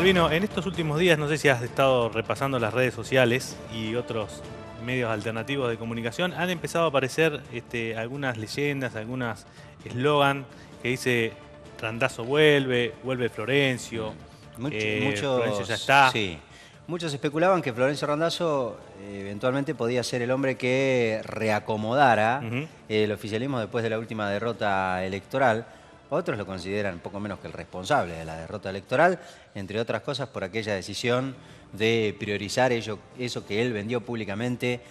Albino, en estos últimos días, no sé si has estado repasando las redes sociales y otros medios alternativos de comunicación, han empezado a aparecer algunas leyendas, algunas eslogan que dice Randazzo vuelve, vuelve Florencio, Florencio ya está. Sí, muchos especulaban que Florencio Randazzo eventualmente podía ser el hombre que reacomodara Ujú. el oficialismo después de la última derrota electoral. Otros lo consideran poco menos que el responsable de la derrota electoral, entre otras cosas por aquella decisión de priorizar eso que él vendió públicamente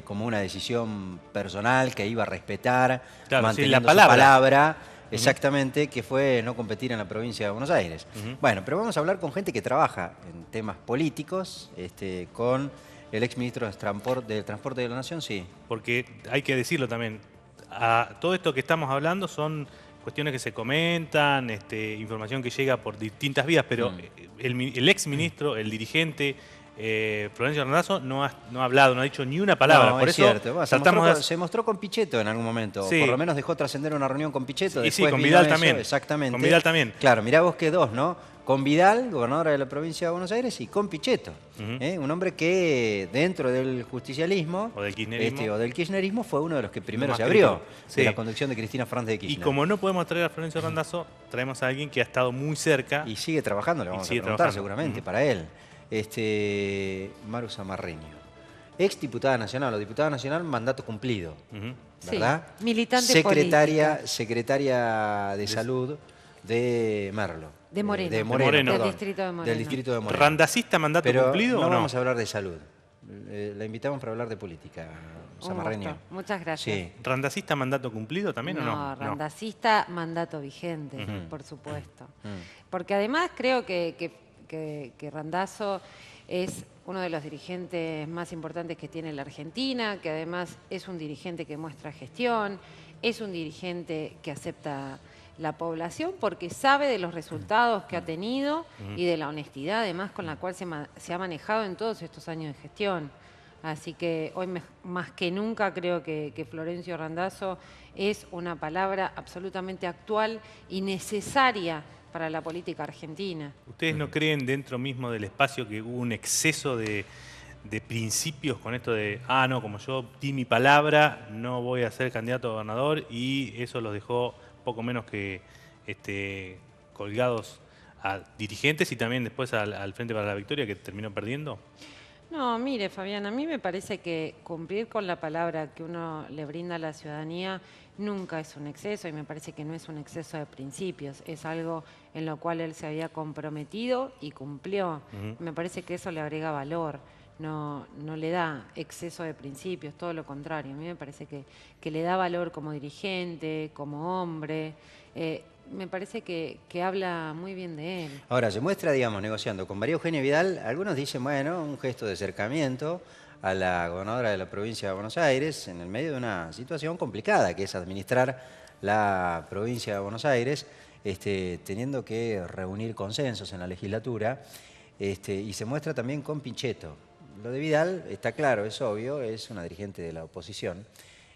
como una decisión personal que iba a respetar, Claro, sí, la manteniendo su palabra. palabra. Ujú. Exactamente, que fue no competir en la provincia de Buenos Aires. Ujú. Bueno, pero vamos a hablar con gente que trabaja en temas políticos, con el exministro del Transporte de la Nación, sí. Porque hay que decirlo también, todo esto que estamos hablando son cuestiones que se comentan, información que llega por distintas vías, pero el ex ministro, el dirigente, Florencio Randazzo, no ha hablado, no ha dicho ni una palabra. No, Por es eso cierto. Bueno, tratamos de... se mostró con Pichetto en algún momento, o por Sí, lo menos dejó trascender una reunión con Pichetto, y sí, después con vino Vidal eso, también. exactamente. Con Vidal también. Claro, mirá vos que dos, ¿no? Con Vidal, gobernadora de la provincia de Buenos Aires, y con Pichetto. Ujú. Un hombre que dentro del justicialismo O del kirchnerismo. o del kirchnerismo fue uno de los que primero Más se abrió crítico. de la Sí. conducción de Cristina Fernández de Y Kirchner. como no podemos traer a Florencio Randazzo, traemos a alguien que ha estado muy cerca. Y sigue trabajando, le Y vamos a sigue preguntar trabajando. seguramente para él. Maru Zamarreño, ex diputada nacional o diputada nacional, mandato cumplido, Ujú. ¿verdad? Sí, militante Secretaria de Salud de Merlo. De Moreno. De Moreno. Del perdón, distrito de Moreno. Del distrito de Moreno. ¿Randacista mandato Pero cumplido no o no? vamos a hablar de salud. La invitamos para hablar de política, Un Zamarreño. gusto. Muchas gracias. Sí. ¿Randacista mandato cumplido también o no? No, randacista, mandato vigente, Ujú. por supuesto. Mm. Porque además creo que Randazzo es uno de los dirigentes más importantes que tiene la Argentina, que además es un dirigente que muestra gestión, es un dirigente que acepta la población porque sabe de los resultados que ha tenido y de la honestidad además con la cual se ha manejado en todos estos años de gestión. Así que hoy más que nunca creo que Florencio Randazzo es una palabra absolutamente actual y necesaria para la política argentina. ¿Ustedes no creen dentro mismo del espacio que hubo un exceso de principios con esto de, no, como yo di mi palabra, no voy a ser candidato a gobernador, y eso los dejó poco menos que colgados a dirigentes y también después al Frente para la Victoria, que terminó perdiendo? No, mire, Fabián, a mí me parece que cumplir con la palabra que uno le brinda a la ciudadanía nunca es un exceso y me parece que no es un exceso de principios, es algo en lo cual él se había comprometido y cumplió. Me parece que eso le agrega valor, no le da exceso de principios, todo lo contrario. A mí me parece que le da valor como dirigente, como hombre. Me parece que habla muy bien de él. Ahora, se muestra, digamos, negociando con María Eugenia Vidal. Algunos dicen, bueno, un gesto de acercamiento a la gobernadora de la provincia de Buenos Aires en el medio de una situación complicada, que es administrar la provincia de Buenos Aires, teniendo que reunir consensos en la legislatura, y se muestra también con Pichetto. Lo de Vidal está claro, es obvio, es una dirigente de la oposición.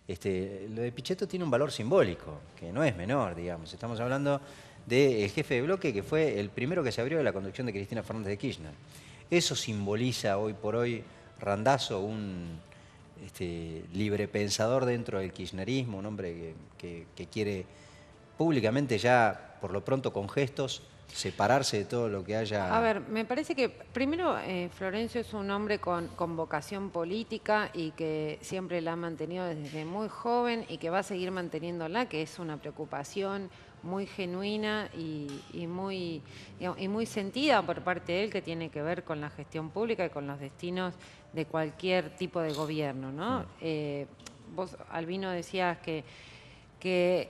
Lo de Pichetto tiene un valor simbólico, que no es menor, digamos. Estamos hablando del jefe de bloque, que fue el primero que se abrió de la conducción de Cristina Fernández de Kirchner. Eso simboliza hoy por hoy Randazzo, un librepensador dentro del kirchnerismo, un hombre que quiere públicamente ya, por lo pronto con gestos, separarse de todo lo que haya... A ver, me parece que primero Florencio es un hombre con vocación política y que siempre la ha mantenido desde muy joven y que va a seguir manteniéndola, que es una preocupación muy genuina y muy sentida por parte de él, que tiene que ver con la gestión pública y con los destinos de cualquier tipo de gobierno, ¿no? Vos, Albino, decías que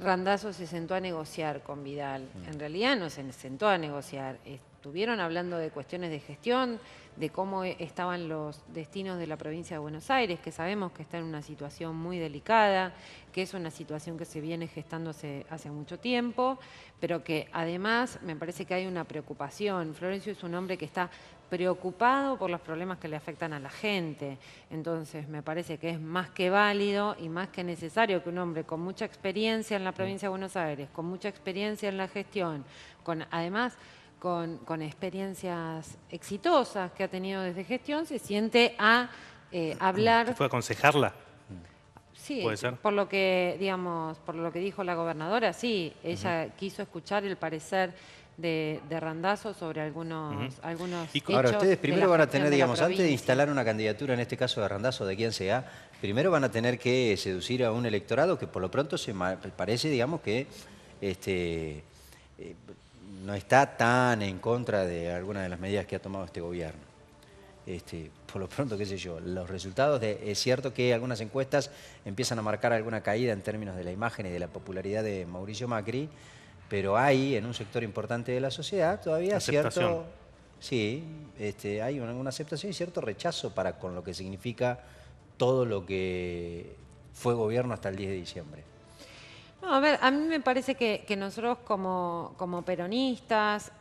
Randazzo se sentó a negociar con Vidal. En realidad no se sentó a negociar. Estuvieron hablando de cuestiones de gestión, de cómo estaban los destinos de la provincia de Buenos Aires, que sabemos que está en una situación muy delicada, que es una situación que se viene gestándose hace mucho tiempo, pero que además me parece que hay una preocupación. Florencio es un hombre que está preocupado por los problemas que le afectan a la gente. Entonces me parece que es más que válido y más que necesario que un hombre con mucha experiencia en la provincia de Buenos Aires, con mucha experiencia en la gestión, además con experiencias exitosas que ha tenido desde gestión, se siente a hablar. ¿Fue a aconsejarla? Sí, ¿Puede ser? por lo que, digamos, por lo que dijo la gobernadora, sí, ella quiso escuchar el parecer de Randazzo sobre algunos Y hechos. Ahora, ustedes de primero la van a gestión tener, de la digamos, antes de provincia. instalar una candidatura, en este caso de Randazzo, de quien sea, primero van a tener que seducir a un electorado que por lo pronto parece, digamos, que no está tan en contra de algunas de las medidas que ha tomado este gobierno. Por lo pronto, qué sé yo, los resultados es cierto que algunas encuestas empiezan a marcar alguna caída en términos de la imagen y de la popularidad de Mauricio Macri, pero hay en un sector importante de la sociedad todavía Aceptación. hay una aceptación y cierto rechazo con lo que significa todo lo que fue gobierno hasta el 10 de diciembre. No, a ver, a mí me parece que nosotros como peronistas,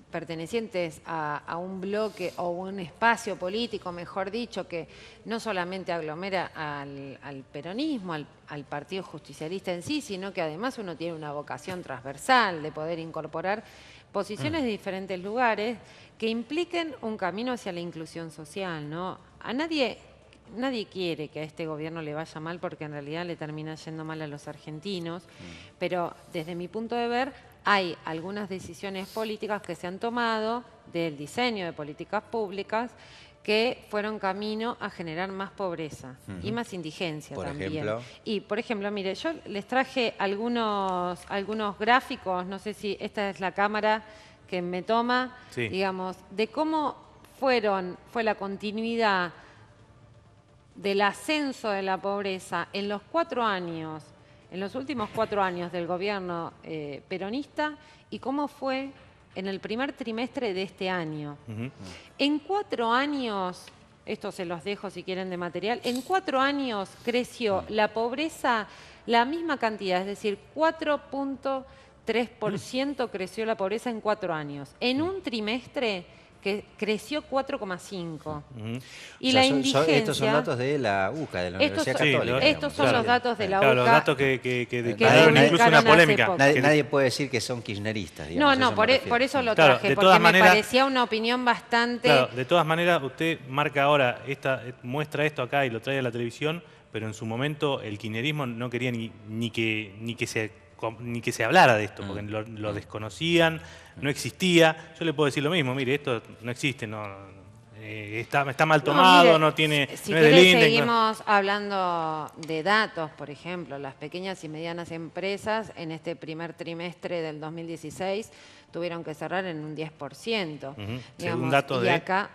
pertenecientes a un bloque o un espacio político, mejor dicho, que no solamente aglomera al peronismo, al Partido Justicialista en sí, sino que además uno tiene una vocación transversal de poder incorporar posiciones de diferentes lugares que impliquen un camino hacia la inclusión social, ¿no? Nadie quiere que a este gobierno le vaya mal porque en realidad le termina yendo mal a los argentinos, pero desde mi punto de ver hay algunas decisiones políticas que se han tomado del diseño de políticas públicas que fueron camino a generar más pobreza y más indigencia Por también. ejemplo. Y, por ejemplo, mire, yo les traje algunos gráficos, no sé si esta es la cámara que me toma, Sí. digamos, de cómo fue la continuidad del ascenso de la pobreza en los 4 años, en los últimos 4 años del gobierno peronista y cómo fue en el primer trimestre de este año. En 4 años, esto se los dejo si quieren de material, en 4 años creció la pobreza la misma cantidad, es decir, 4.3% creció la pobreza en 4 años. En un trimestre que creció 4,5. Y la indigencia... Estos son datos de la UCA, de la Universidad Católica. Estos son los datos de la UCA. Claro, los datos que publicaron declararon incluso una hace polémica. poco. Nadie puede decir que son kirchneristas, digamos. No, eso me refiero. por eso lo Claro, traje, de porque todas me maneras- parecía una opinión bastante... Claro, de todas maneras, usted marca ahora, muestra esto acá y lo trae a la televisión, pero en su momento el kirchnerismo no quería ni que se hablara de esto, porque lo desconocían, no existía. Yo le puedo decir lo mismo, mire, esto no existe, está mal tomado, mire, no tiene, Si no es del quiere, INDEC. seguimos hablando de datos, por ejemplo, las pequeñas y medianas empresas en este primer trimestre del 2016 tuvieron que cerrar en un 10%. Según datos y de... acá,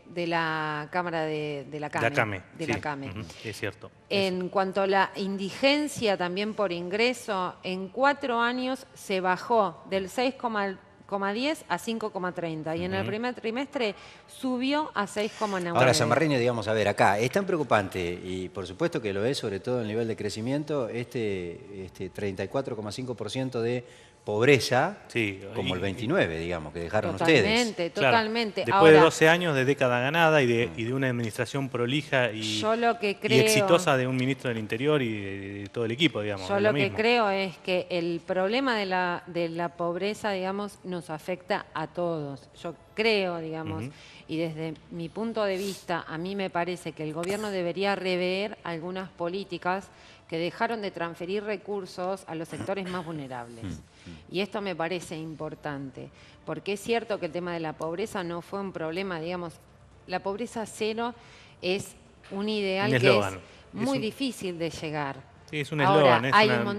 de la Cámara de la CAME. De la CAME, es cierto. En cuanto a la indigencia también por ingreso, en 4 años se bajó del 6,10 a 5,30 y en el primer trimestre subió a 6,9. Ahora, Samarriño, digamos, a ver, acá es tan preocupante, y por supuesto que lo es, sobre todo el nivel de crecimiento, este 34,5% de pobreza, Sí, como el 29, digamos, que dejaron Totalmente, ustedes. totalmente. Después de 12 años de década ganada y de una administración prolija y exitosa de un ministro del Interior y de todo el equipo, digamos. Yo lo que creo es que el problema de la pobreza, digamos, nos afecta a todos. Yo creo, digamos, y desde mi punto de vista, a mí me parece que el gobierno debería rever algunas políticas que dejaron de transferir recursos a los sectores más vulnerables. Y esto me parece importante, porque es cierto que el tema de la pobreza no fue un problema, digamos, la pobreza cero es un ideal que es muy difícil de llegar. Sí, es un eslogan, es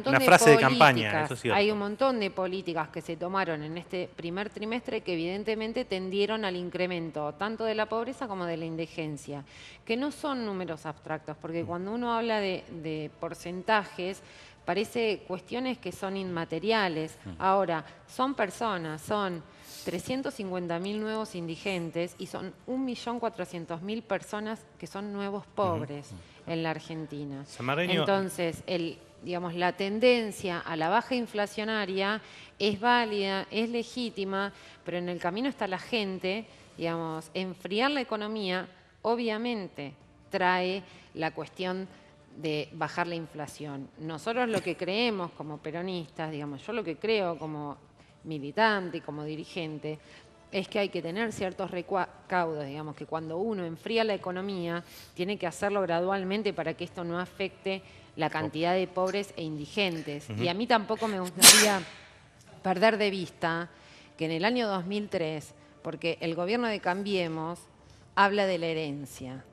una frase de campaña, eso es cierto. Hay un montón de políticas que se tomaron en este primer trimestre que evidentemente tendieron al incremento tanto de la pobreza como de la indigencia, que no son números abstractos, porque cuando uno habla de porcentajes, parece cuestiones que son inmateriales. Ahora, son personas, son 350.000 nuevos indigentes y son 1.400.000 personas que son nuevos pobres en la Argentina. Samarreño, entonces, digamos, la tendencia a la baja inflacionaria es válida, es legítima, pero en el camino está la gente, digamos, enfriar la economía obviamente trae la cuestión de bajar la inflación. Nosotros lo que creemos como peronistas, digamos, yo lo que creo como militante y como dirigente, es que hay que tener ciertos recaudos, digamos, que cuando uno enfría la economía, tiene que hacerlo gradualmente para que esto no afecte la cantidad de pobres e indigentes. Y a mí tampoco me gustaría perder de vista que en el año 2003, porque el gobierno de Cambiemos habla de la herencia.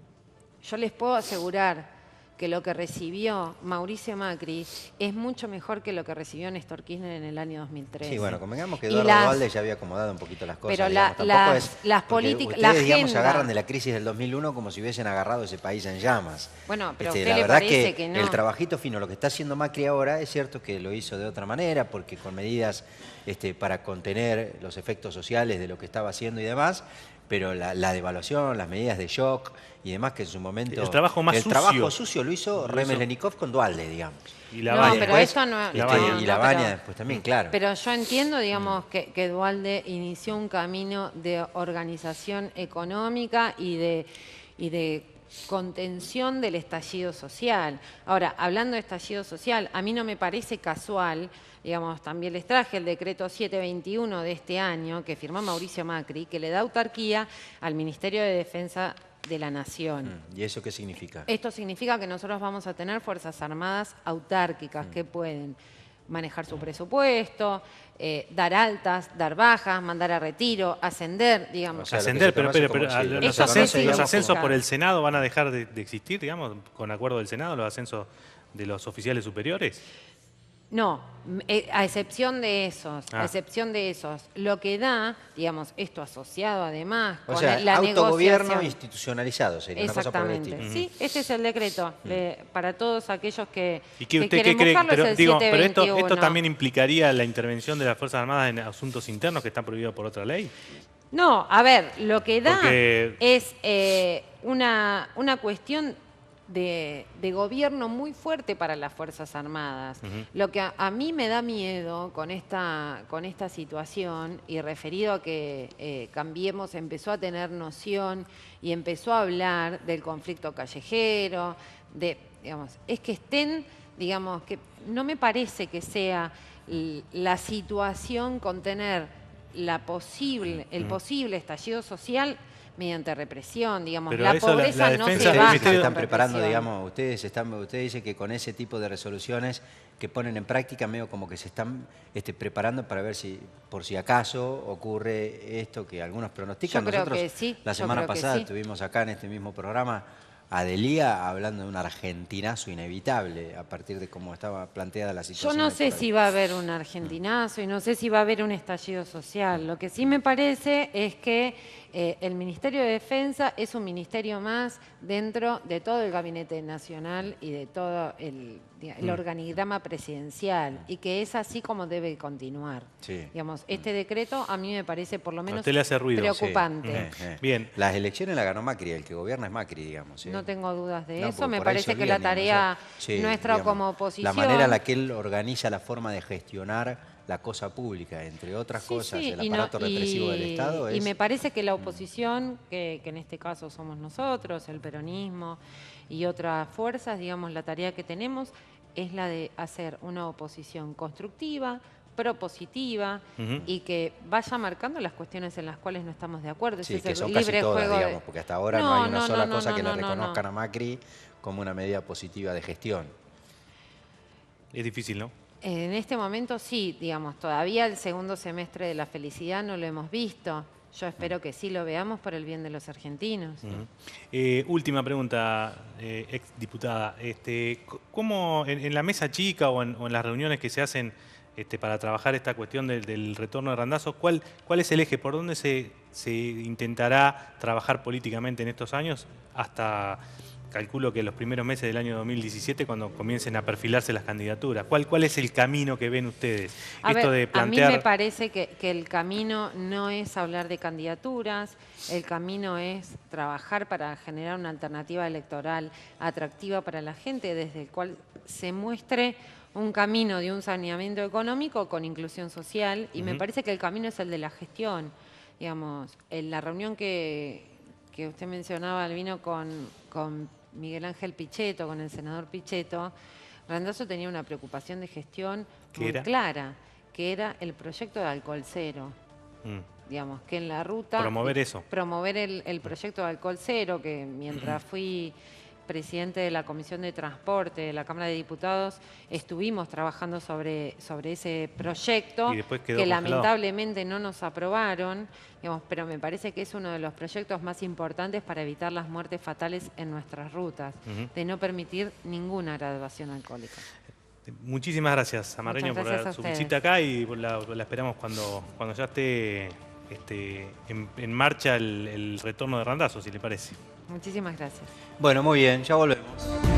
Yo les puedo asegurar que lo que recibió Mauricio Macri es mucho mejor que lo que recibió Néstor Kirchner en el año 2013. Sí, bueno, convengamos que Eduardo Duhalde ya había acomodado un poquito las cosas. Pero digamos, tampoco es las porque políticas, ustedes, la digamos, se agenda. agarran de la crisis del 2001 como si hubiesen agarrado ese país en llamas. Bueno, pero ¿a usted la le verdad parece que no? el trabajito fino, lo que está haciendo Macri ahora, es cierto que lo hizo de otra manera, porque con medidas para contener los efectos sociales de lo que estaba haciendo y demás, pero la devaluación, las medidas de shock y demás que en su momento... El trabajo más el sucio. trabajo sucio lo hizo Remeslenikov con Duhalde, digamos. Y la No, Baña. pero Después, esto no... y no, la no, Baña pero- después también, claro. Pero yo entiendo, digamos, que Duhalde inició un camino de organización económica y de contención del estallido social. Ahora, hablando de estallido social, a mí no me parece casual, digamos, también les traje el decreto 721 de este año que firmó Mauricio Macri, que le da autarquía al Ministerio de Defensa de la Nación. ¿Y eso qué significa? Esto significa que nosotros vamos a tener fuerzas armadas autárquicas que pueden manejar su presupuesto, dar altas, dar bajas, mandar a retiro, ascender, digamos. O sea, lo que Ascender, se conoce como pero si lo los se conoce, ascensos, digamos, ascensos como- por el Senado van a dejar de existir, digamos, con acuerdo del Senado, los ascensos de los oficiales superiores. No, a excepción de esos, Ah. a excepción de esos. Lo que da, digamos, esto asociado además O con sea, la autogobierno negociación. institucionalizado sería una cosa por el Exactamente. estilo. Sí, este es el decreto para todos aquellos que, ¿Y que usted qué quieren cree? buscarlo, es el Pero esto 721. también implicaría la intervención de las Fuerzas Armadas en asuntos internos que están prohibidos por otra ley. No, a ver, lo que da Porque- es una cuestión de gobierno muy fuerte para las Fuerzas Armadas. Lo que a mí me da miedo con esta situación, y referido a que Cambiemos empezó a tener noción y empezó a hablar del conflicto callejero, digamos, es que estén, digamos, que no me parece que sea la situación con tener el posible estallido social mediante represión, digamos, Pero la eso, la pobreza no defensa se del baja Ustedes se Ministerio- están con preparando, represión. digamos, ustedes dicen que con ese tipo de resoluciones que ponen en práctica, medio como que se están preparando para ver si, por si acaso, ocurre esto que algunos pronostican. Yo creo Nosotros que sí, la yo semana creo que pasada sí. estuvimos acá en este mismo programa a Delía hablando de un argentinazo inevitable a partir de cómo estaba planteada la Yo situación. no hoy sé por hoy. si va a haber un argentinazo y no sé si va a haber un estallido social. Lo que sí me parece es que el Ministerio de Defensa es un ministerio más dentro de todo el Gabinete Nacional y de todo el organigrama presidencial, y que es así como debe continuar. Sí. Digamos, este decreto a mí me parece por lo A menos usted le hace ruido. preocupante. Bien. Las elecciones las ganó Macri, el que gobierna es Macri, digamos. ¿sí? No tengo dudas de No, eso. porque Me por ahí se parece que la olvidan, digamos, tarea sí, nuestra digamos, como oposición... La manera en la que él organiza la forma de gestionar la cosa pública, entre otras Sí, cosas, sí, el y no- aparato represivo del Estado y es... me parece que la oposición, que en este caso somos nosotros, el peronismo y otras fuerzas, digamos, la tarea que tenemos es la de hacer una oposición constructiva, propositiva, y que vaya marcando las cuestiones en las cuales no estamos de acuerdo. Sí, Ese que es son el casi libre todas, juego de- digamos, porque hasta ahora no, No, hay una no, sola no, cosa no, que no, le no, reconozcan no. a Macri como una medida positiva de gestión. Es difícil, ¿no? En este momento sí, digamos, todavía el segundo semestre de la felicidad no lo hemos visto. Yo espero que sí lo veamos por el bien de los argentinos. Última pregunta, ex diputada. ¿Cómo en la mesa chica o en las reuniones que se hacen para trabajar esta cuestión del retorno de Randazzo, cuál es el eje? ¿Por dónde se intentará trabajar políticamente en estos años hasta, calculo que los primeros meses del año 2017, cuando comiencen a perfilarse las candidaturas? ¿Cuál es el camino que ven ustedes? A Esto ver, de a plantear... mí me parece que el camino no es hablar de candidaturas, el camino es trabajar para generar una alternativa electoral atractiva para la gente, desde el cual se muestre un camino de un saneamiento económico con inclusión social, y me parece que el camino es el de la gestión. Digamos, en la reunión que usted mencionaba, Albino, con Miguel Ángel Pichetto, con el senador Pichetto, Randazzo tenía una preocupación de gestión ¿Qué muy era? clara, que era el proyecto de alcohol cero. Digamos, que en la ruta... Promover eso. Promover el proyecto de alcohol cero, que mientras fui presidente de la Comisión de Transporte de la Cámara de Diputados, estuvimos trabajando sobre ese proyecto, Y después quedó que congelado. lamentablemente no nos aprobaron, digamos, pero me parece que es uno de los proyectos más importantes para evitar las muertes fatales en nuestras rutas, de no permitir ninguna graduación alcohólica. Muchísimas gracias, Amarreño, Muchas por gracias a su ustedes. visita acá y la esperamos cuando ya esté en marcha el retorno de Randazzo, si le parece. Muchísimas gracias. Bueno, muy bien, ya volvemos.